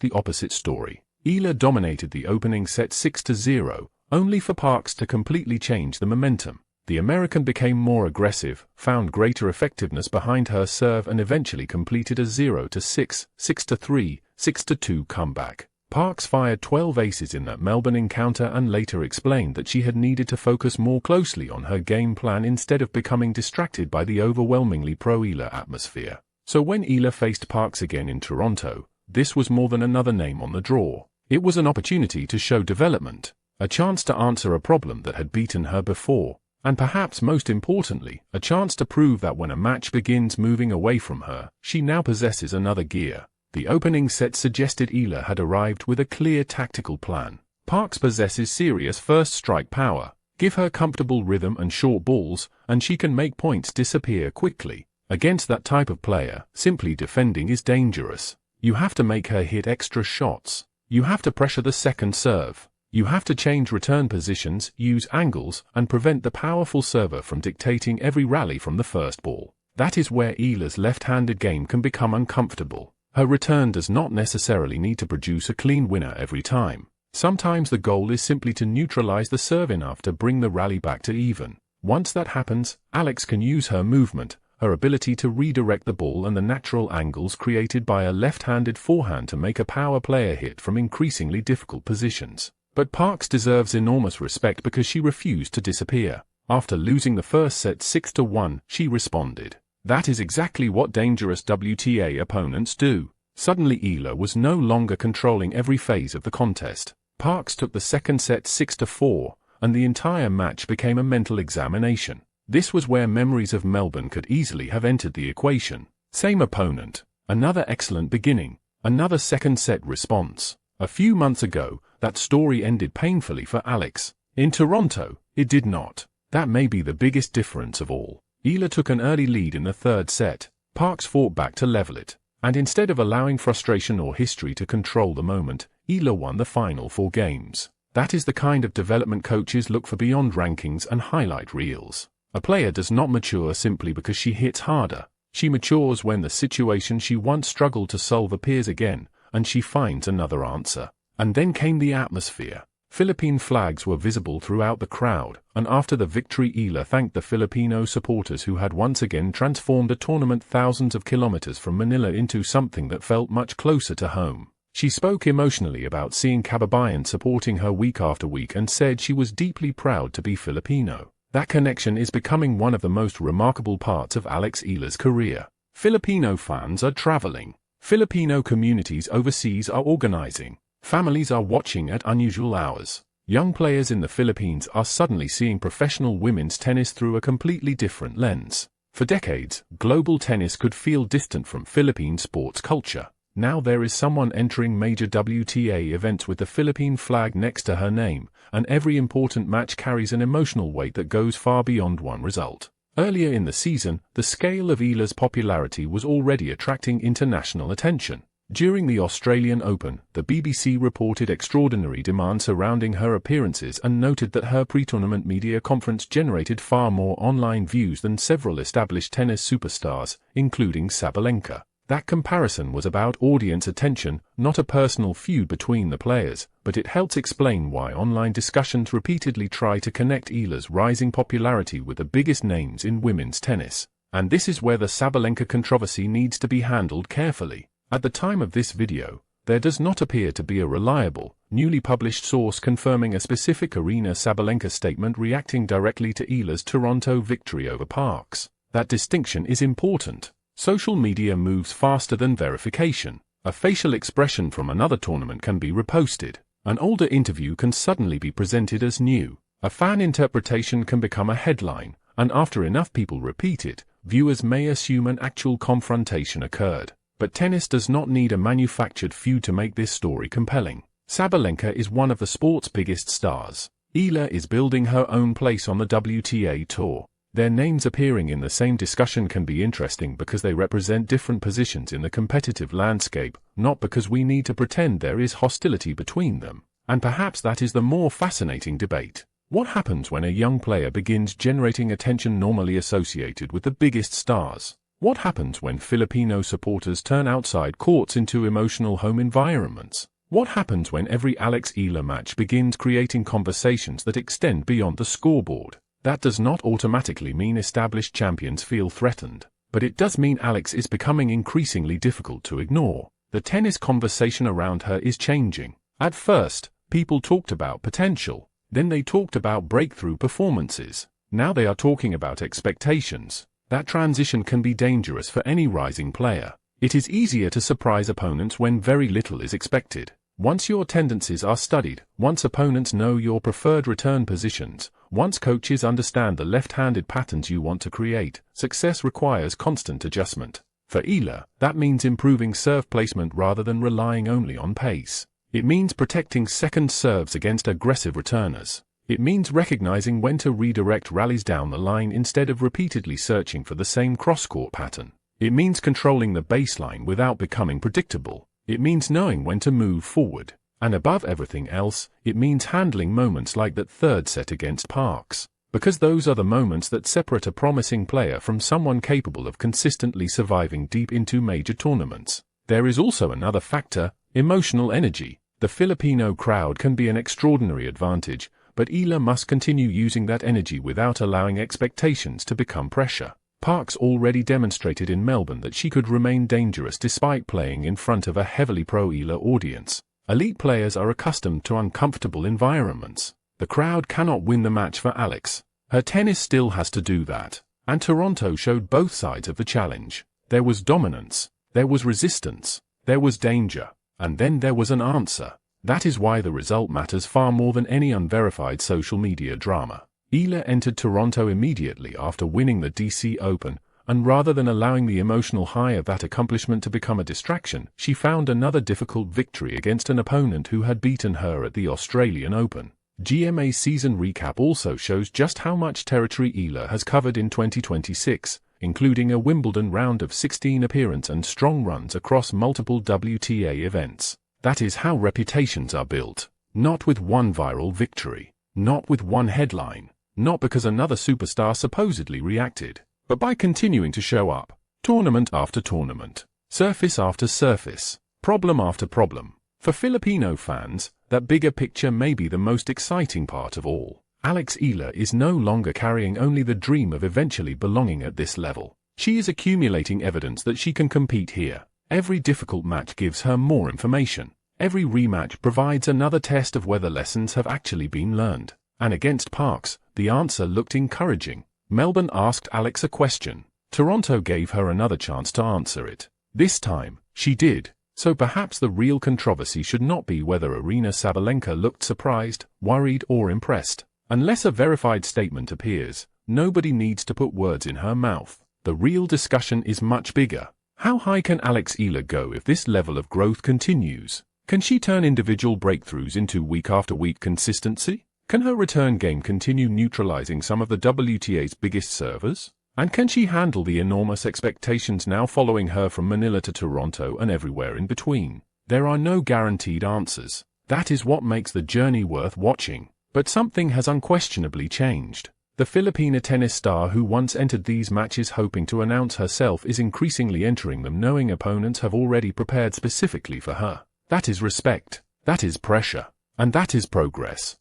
the opposite story. Eala dominated the opening set 6-0, only for Parks to completely change the momentum. The American became more aggressive, found greater effectiveness behind her serve and eventually completed a 0-6, 6-3, 6-2 comeback. Parks fired 12 aces in that Melbourne encounter and later explained that she had needed to focus more closely on her game plan instead of becoming distracted by the overwhelmingly pro-Eala atmosphere. So when Eala faced Parks again in Toronto, this was more than another name on the draw. It was an opportunity to show development, a chance to answer a problem that had beaten her before, and perhaps most importantly, a chance to prove that when a match begins moving away from her, she now possesses another gear. The opening set suggested Eala had arrived with a clear tactical plan. Parks possesses serious first strike power. Give her comfortable rhythm and short balls, and she can make points disappear quickly. Against that type of player, simply defending is dangerous. You have to make her hit extra shots. You have to pressure the second serve. You have to change return positions, use angles, and prevent the powerful server from dictating every rally from the first ball. That is where Eala's left-handed game can become uncomfortable. Her return does not necessarily need to produce a clean winner every time. Sometimes the goal is simply to neutralize the serve enough to bring the rally back to even. Once that happens, Alex can use her movement, her ability to redirect the ball and the natural angles created by a left-handed forehand to make a power player hit from increasingly difficult positions. But Parks deserves enormous respect because she refused to disappear. After losing the first set 6-1, she responded. That is exactly what dangerous WTA opponents do. Suddenly Eala was no longer controlling every phase of the contest. Parks took the second set 6-4, and the entire match became a mental examination. This was where memories of Melbourne could easily have entered the equation. Same opponent. Another excellent beginning. Another second set response. A few months ago, that story ended painfully for Alex. In Toronto, it did not. That may be the biggest difference of all. Eala took an early lead in the third set. Parks fought back to level it. And instead of allowing frustration or history to control the moment, Eala won the final 4 games. That is the kind of development coaches look for beyond rankings and highlight reels. A player does not mature simply because she hits harder. She matures when the situation she once struggled to solve appears again, and she finds another answer. And then came the atmosphere. Philippine flags were visible throughout the crowd, and after the victory Eala thanked the Filipino supporters who had once again transformed a tournament thousands of kilometers from Manila into something that felt much closer to home. She spoke emotionally about seeing kababayan supporting her week after week and said she was deeply proud to be Filipino. That connection is becoming one of the most remarkable parts of Alex Eala's career. Filipino fans are traveling. Filipino communities overseas are organizing. Families are watching at unusual hours. Young players in the Philippines are suddenly seeing professional women's tennis through a completely different lens. For decades, global tennis could feel distant from Philippine sports culture. Now there is someone entering major WTA events with the Philippine flag next to her name, and every important match carries an emotional weight that goes far beyond one result. Earlier in the season, the scale of Eala's popularity was already attracting international attention. During the Australian Open, the BBC reported extraordinary demand surrounding her appearances and noted that her pre-tournament media conference generated far more online views than several established tennis superstars, including Sabalenka. That comparison was about audience attention, not a personal feud between the players, but it helps explain why online discussions repeatedly try to connect Eala's rising popularity with the biggest names in women's tennis. And this is where the Sabalenka controversy needs to be handled carefully. At the time of this video, there does not appear to be a reliable, newly published source confirming a specific Aryna Sabalenka statement reacting directly to Eala's Toronto victory over Parks. That distinction is important. Social media moves faster than verification. A facial expression from another tournament can be reposted. An older interview can suddenly be presented as new. A fan interpretation can become a headline, and after enough people repeat it, viewers may assume an actual confrontation occurred. But tennis does not need a manufactured feud to make this story compelling. Sabalenka is one of the sport's biggest stars. Eala is building her own place on the WTA tour. Their names appearing in the same discussion can be interesting because they represent different positions in the competitive landscape, not because we need to pretend there is hostility between them. And perhaps that is the more fascinating debate. What happens when a young player begins generating attention normally associated with the biggest stars? What happens when Filipino supporters turn outside courts into emotional home environments? What happens when every Alex-Eala match begins creating conversations that extend beyond the scoreboard? That does not automatically mean established champions feel threatened, but it does mean Alex is becoming increasingly difficult to ignore. The tennis conversation around her is changing. At first, people talked about potential. Then they talked about breakthrough performances. Now they are talking about expectations. That transition can be dangerous for any rising player. It is easier to surprise opponents when very little is expected. Once your tendencies are studied, once opponents know your preferred return positions, once coaches understand the left-handed patterns you want to create, success requires constant adjustment. For Eala, that means improving serve placement rather than relying only on pace. It means protecting second serves against aggressive returners. It means recognizing when to redirect rallies down the line instead of repeatedly searching for the same cross-court pattern. It means controlling the baseline without becoming predictable. It means knowing when to move forward. And above everything else, it means handling moments like that third set against Parks. Because those are the moments that separate a promising player from someone capable of consistently surviving deep into major tournaments. There is also another factor: emotional energy. The Filipino crowd can be an extraordinary advantage, but Eala must continue using that energy without allowing expectations to become pressure. Parks already demonstrated in Melbourne that she could remain dangerous despite playing in front of a heavily pro-Eala audience. Elite players are accustomed to uncomfortable environments. The crowd cannot win the match for Alex. Her tennis still has to do that. And Toronto showed both sides of the challenge. There was dominance, there was resistance, there was danger, and then there was an answer. That is why the result matters far more than any unverified social media drama. Eala entered Toronto immediately after winning the DC Open, and rather than allowing the emotional high of that accomplishment to become a distraction, she found another difficult victory against an opponent who had beaten her at the Australian Open. GMA's season recap also shows just how much territory Eala has covered in 2026, including a Wimbledon round of 16 appearance and strong runs across multiple WTA events. That is how reputations are built. Not with one viral victory. Not with one headline. Not because another superstar supposedly reacted. But by continuing to show up. Tournament after tournament. Surface after surface. Problem after problem. For Filipino fans, that bigger picture may be the most exciting part of all. Alex-Eala is no longer carrying only the dream of eventually belonging at this level. She is accumulating evidence that she can compete here. Every difficult match gives her more information. Every rematch provides another test of whether lessons have actually been learned. And against Parks, the answer looked encouraging. Melbourne asked Alex a question. Toronto gave her another chance to answer it. This time, she did. So perhaps the real controversy should not be whether Aryna Sabalenka looked surprised, worried, or impressed. Unless a verified statement appears, nobody needs to put words in her mouth. The real discussion is much bigger. How high can Alex-Eala go if this level of growth continues? Can she turn individual breakthroughs into week-after-week consistency? Can her return game continue neutralizing some of the WTA's biggest servers? And can she handle the enormous expectations now following her from Manila to Toronto and everywhere in between? There are no guaranteed answers. That is what makes the journey worth watching. But something has unquestionably changed. The Filipina tennis star who once entered these matches hoping to announce herself is increasingly entering them knowing opponents have already prepared specifically for her. That is respect. That is pressure. And that is progress.